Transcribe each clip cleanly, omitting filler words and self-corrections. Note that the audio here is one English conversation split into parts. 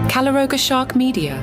Calaroga Shark Media.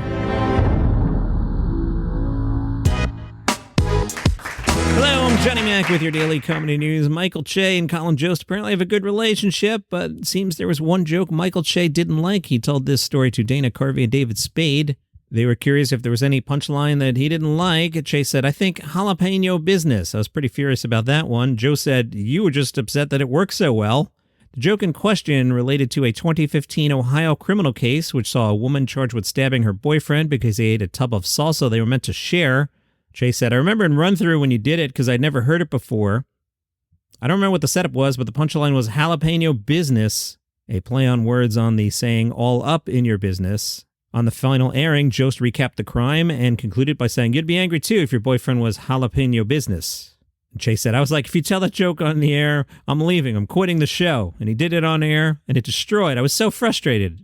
Hello, I'm Johnny Mac with your daily comedy news. Michael Che and Colin Jost apparently have a good relationship, but it seems there was one joke Michael Che didn't like. He told this story to Dana Carvey and David Spade. They were curious if there was any punchline that he didn't like. Che said, "I think jalapeno business." I was pretty furious about that one. Joe said, "You were just upset that it worked so well." The joke in question related to a 2015 Ohio criminal case, which saw a woman charged with stabbing her boyfriend because he ate a tub of salsa they were meant to share. Che said, "I remember in run-through when you did it because I'd never heard it before. I don't remember what the setup was, but the punchline was jalapeno business, a play on words on the saying all up in your business." On the final airing, Jost recapped the crime and concluded by saying, "You'd be angry too if your boyfriend was jalapeno business." And Che said, "I was like, if you tell that joke on the air, I'm leaving. I'm quitting the show." And he did it on air, and it destroyed. I was so frustrated.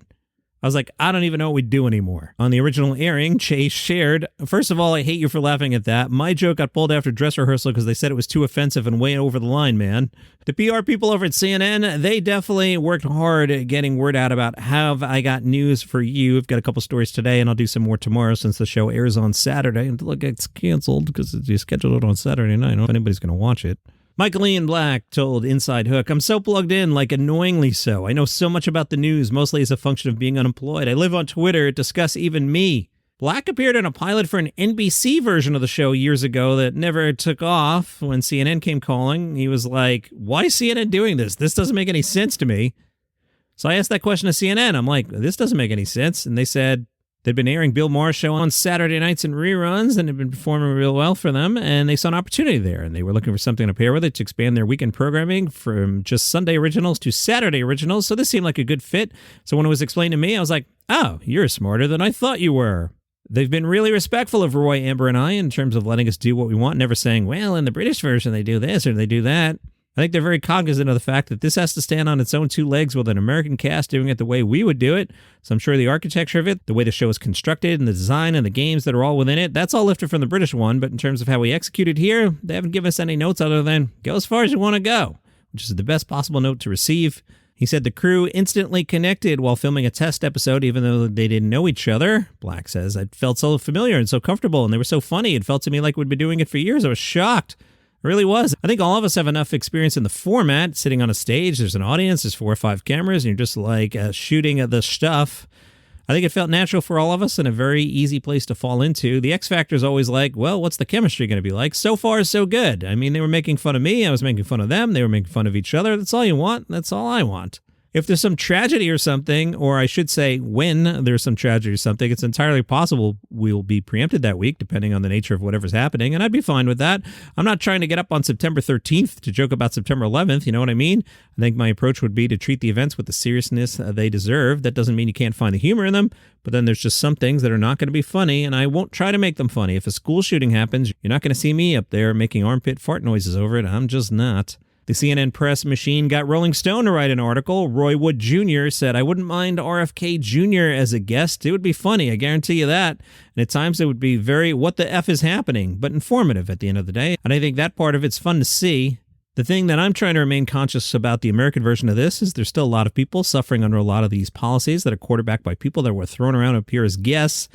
I was like, I don't even know what we do anymore. On the original airing, Che shared, "First of all, I hate you for laughing at that. My joke got pulled after dress rehearsal because they said it was too offensive and way over the line, man." The PR people over at CNN, they definitely worked hard at getting word out about have I got news for you. I've got a couple stories today, and I'll do some more tomorrow since the show airs on Saturday until it gets canceled because you scheduled it on Saturday night. I don't know if anybody's going to watch it. Michael Ian Black told Inside Hook, "I'm so plugged in, like annoyingly so. I know so much about the news, mostly as a function of being unemployed. I live on Twitter, discuss even me." Black appeared in a pilot for an NBC version of the show years ago that never took off. When CNN came calling, he was like, "Why is CNN doing this? This doesn't make any sense to me." So I asked that question to CNN. I'm like, "This doesn't make any sense." And they said they'd been airing Bill Maher's show on Saturday nights in reruns and had been performing real well for them, and they saw an opportunity there, and they were looking for something to pair with it to expand their weekend programming from just Sunday originals to Saturday originals, so this seemed like a good fit. So when it was explained to me, I was like, "Oh, you're smarter than I thought you were." They've been really respectful of Roy, Amber, and I in terms of letting us do what we want, never saying, "Well, in the British version they do this or they do that." I think they're very cognizant of the fact that this has to stand on its own two legs with an American cast doing it the way we would do it. So I'm sure the architecture of it, the way the show is constructed, and the design and the games that are all within it, that's all lifted from the British one. But in terms of how we execute it here, they haven't given us any notes other than go as far as you want to go, which is the best possible note to receive. He said the crew instantly connected while filming a test episode, even though they didn't know each other. Black says, "I felt so familiar and so comfortable, and they were so funny. It felt to me like we'd been doing it for years. I was shocked. It really was. I think all of us have enough experience in the format, sitting on a stage, there's an audience, there's 4 or 5 cameras, and you're just like shooting the stuff. I think it felt natural for all of us and a very easy place to fall into. The X Factor is always like, well, what's the chemistry going to be like? So far, so good. I mean, they were making fun of me, I was making fun of them, they were making fun of each other. That's all you want, that's all I want. If there's some tragedy or something, or I should say when there's some tragedy or something, it's entirely possible we'll be preempted that week, depending on the nature of whatever's happening, and I'd be fine with that. I'm not trying to get up on September 13th to joke about September 11th, you know what I mean? I think my approach would be to treat the events with the seriousness they deserve. That doesn't mean you can't find the humor in them, but then there's just some things that are not going to be funny, and I won't try to make them funny. If a school shooting happens, you're not going to see me up there making armpit fart noises over it. I'm just not. The CNN press machine got Rolling Stone to write an article. Roy Wood Jr. said, "I wouldn't mind RFK Jr. as a guest. It would be funny, I guarantee you that. And at times it would be very what the F is happening, but informative at the end of the day. And I think that part of it's fun to see." The thing that I'm trying to remain conscious about the American version of this is there's still a lot of people suffering under a lot of these policies that are quarterbacked by people that were thrown around up here as guests.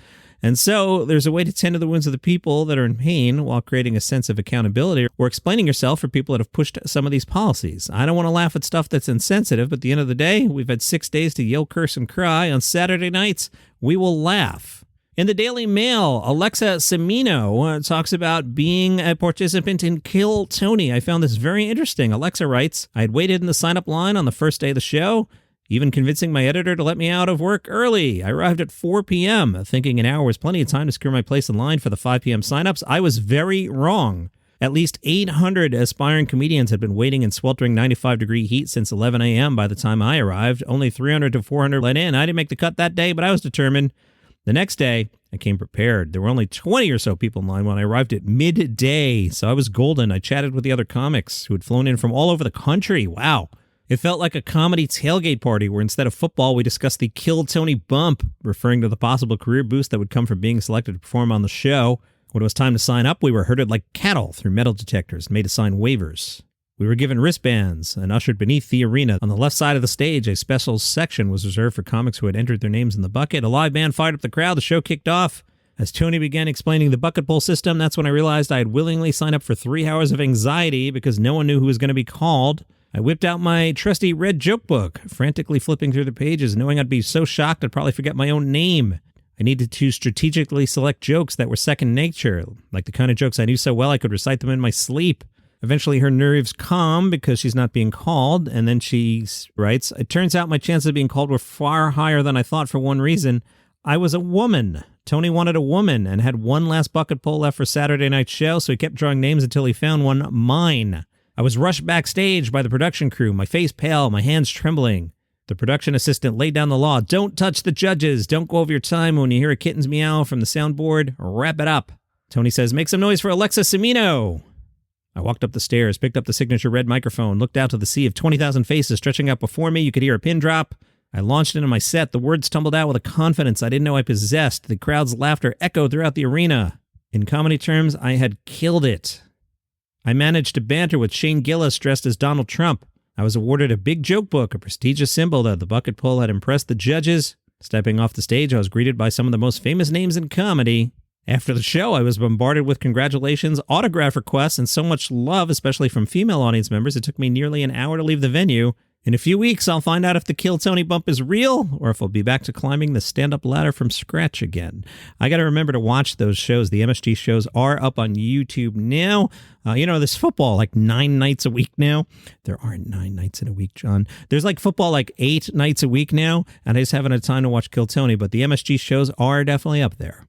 And so there's a way to tend to the wounds of the people that are in pain while creating a sense of accountability or explaining yourself for people that have pushed some of these policies. I don't want to laugh at stuff that's insensitive, but at the end of the day, we've had 6 days to yell, curse, and cry. On Saturday nights, we will laugh. In the Daily Mail, Alexa Cimino talks about being a participant in Kill Tony. I found this very interesting. Alexa writes, "I had waited in the sign-up line on the first day of the show, even convincing my editor to let me out of work early. I arrived at 4 p.m., thinking an hour was plenty of time to secure my place in line for the 5 p.m. signups. I was very wrong. At least 800 aspiring comedians had been waiting in sweltering 95-degree heat since 11 a.m. by the time I arrived. Only 300 to 400 let in. I didn't make the cut that day, but I was determined. The next day, I came prepared. There were only 20 or so people in line when I arrived at midday, so I was golden. I chatted with the other comics who had flown in from all over the country. Wow. It felt like a comedy tailgate party where instead of football, we discussed the Kill Tony bump, referring to the possible career boost that would come from being selected to perform on the show. When it was time to sign up, we were herded like cattle through metal detectors and made to sign waivers. We were given wristbands and ushered beneath the arena. On the left side of the stage, a special section was reserved for comics who had entered their names in the bucket. A live band fired up the crowd. The show kicked off. As Tony began explaining the bucket pull system, that's when I realized I had willingly signed up for 3 hours of anxiety because no one knew who was going to be called. I whipped out my trusty red joke book, frantically flipping through the pages, knowing I'd be so shocked I'd probably forget my own name. I needed to strategically select jokes that were second nature, like the kind of jokes I knew so well I could recite them in my sleep. Eventually, her nerves calm because she's not being called, and then she writes, "It turns out my chances of being called were far higher than I thought for one reason. I was a woman. Tony wanted a woman and had one last bucket pull left for Saturday night's show, so he kept drawing names until he found one, mine. I was rushed backstage by the production crew, my face pale, my hands trembling. The production assistant laid down the law. Don't touch the judges. Don't go over your time. When you hear a kitten's meow from the soundboard, wrap it up." Tony says, "Make some noise for Alexa Cimino." I walked up the stairs, picked up the signature red microphone, looked out to the sea of 20,000 faces stretching out before me. You could hear a pin drop. I launched into my set. The words tumbled out with a confidence I didn't know I possessed. The crowd's laughter echoed throughout the arena. In comedy terms, I had killed it. I managed to banter with Shane Gillis dressed as Donald Trump. I was awarded a big joke book, a prestigious symbol that the bucket pull had impressed the judges. Stepping off the stage, I was greeted by some of the most famous names in comedy. After the show, I was bombarded with congratulations, autograph requests, and so much love, especially from female audience members. It took me nearly an hour to leave the venue. In a few weeks, I'll find out if the Kill Tony bump is real or if I'll be back to climbing the stand-up ladder from scratch again. I got to remember to watch those shows. The MSG shows are up on YouTube now. There's football like 9 nights a week now. There aren't 9 nights in a week, John. There's like football like 8 nights a week now, and I just haven't had time to watch Kill Tony, but the MSG shows are definitely up there.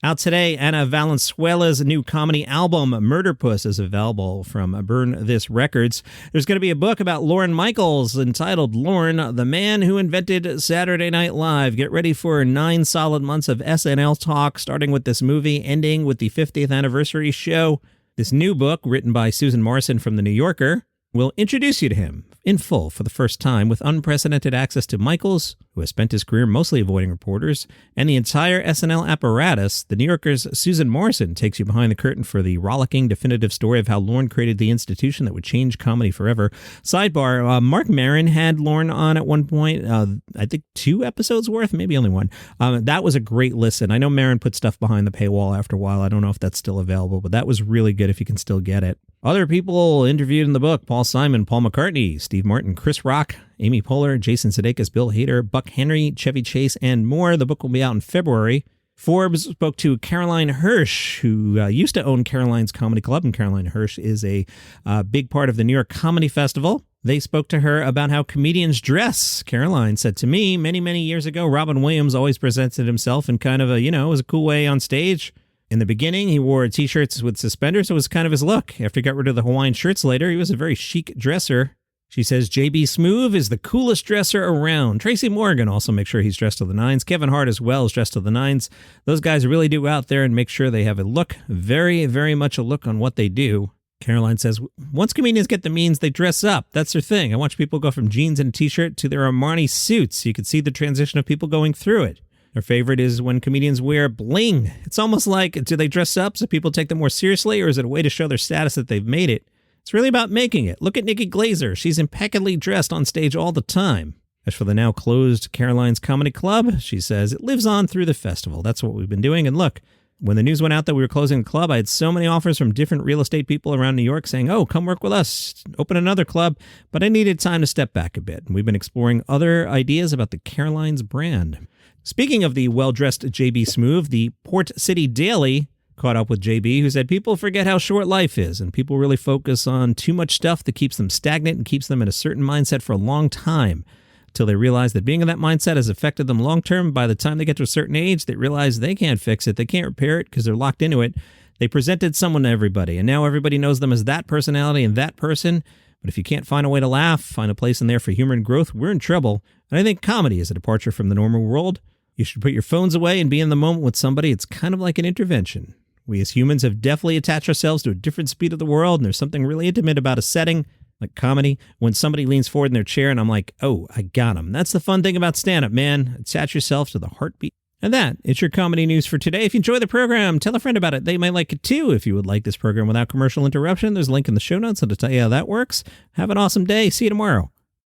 Out today, Ana Valenzuela's new comedy album, Murder Puss, is available from Burn This Records. There's going to be a book about Lorne Michaels entitled Lorne, the Man Who Invented Saturday Night Live. Get ready for 9 solid months of SNL talk, starting with this movie, ending with the 50th anniversary show. This new book, written by Susan Morrison from The New Yorker, will introduce you to him in full for the first time with unprecedented access to Michaels, who has spent his career mostly avoiding reporters, and the entire SNL apparatus. The New Yorker's Susan Morrison takes you behind the curtain for the rollicking, definitive story of how Lorne created the institution that would change comedy forever. Sidebar, Mark Maron had Lorne on at one point, I think 2 episodes worth, maybe only 1. That was a great listen. I know Maron put stuff behind the paywall after a while. I don't know if that's still available, but that was really good if you can still get it. Other people interviewed in the book: Paul Simon, Paul McCartney, Steve Martin, Chris Rock, Amy Poehler, Jason Sudeikis, Bill Hader, Buck Henry, Chevy Chase, and more. The book will be out in February. Forbes spoke to Caroline Hirsch, who used to own Caroline's Comedy Club, and Caroline Hirsch is a big part of the New York Comedy Festival. They spoke to her about how comedians dress. Caroline said to me, many, many years ago, Robin Williams always presented himself in kind of a, it was a cool way on stage. In the beginning, he wore T-shirts with suspenders. It was kind of his look. After he got rid of the Hawaiian shirts later, he was a very chic dresser. She says J.B. Smoove is the coolest dresser around. Tracy Morgan also makes sure he's dressed to the nines. Kevin Hart as well is dressed to the nines. Those guys really do out there and make sure they have a look, very, very much a look on what they do. Caroline says, once comedians get the means, they dress up. That's their thing. I watch people go from jeans and a T-shirt to their Armani suits. You can see the transition of people going through it. Their favorite is when comedians wear bling. It's almost like, do they dress up so people take them more seriously, or is it a way to show their status that they've made it? It's really about making it. Look at Nikki Glaser. She's impeccably dressed on stage all the time. As for the now closed Caroline's Comedy Club, she says, it lives on through the festival. That's what we've been doing. And look, when the news went out that we were closing the club, I had so many offers from different real estate people around New York saying, oh, come work with us, open another club. But I needed time to step back a bit. And we've been exploring other ideas about the Caroline's brand. Speaking of the well-dressed J.B. Smoove, the Port City Daily caught up with J.B., who said people forget how short life is, and people really focus on too much stuff that keeps them stagnant and keeps them in a certain mindset for a long time, until they realize that being in that mindset has affected them long-term. By the time they get to a certain age, they realize they can't fix it, they can't repair it because they're locked into it. They presented someone to everybody, and now everybody knows them as that personality and that person. But if you can't find a way to laugh, find a place in there for humor and growth, we're in trouble. And I think comedy is a departure from the normal world. You should put your phones away and be in the moment with somebody. It's kind of like an intervention. We as humans have definitely attached ourselves to a different speed of the world, and there's something really intimate about a setting like comedy when somebody leans forward in their chair and I'm like, oh, I got him. That's the fun thing about stand-up, man. Attach yourself to the heartbeat And that, it's your comedy news for today. If you enjoy the program, tell a friend about it. They might like it too. If you would like this program without commercial interruption, there's a link in the show notes to tell you how that works. Have an awesome day. See you tomorrow.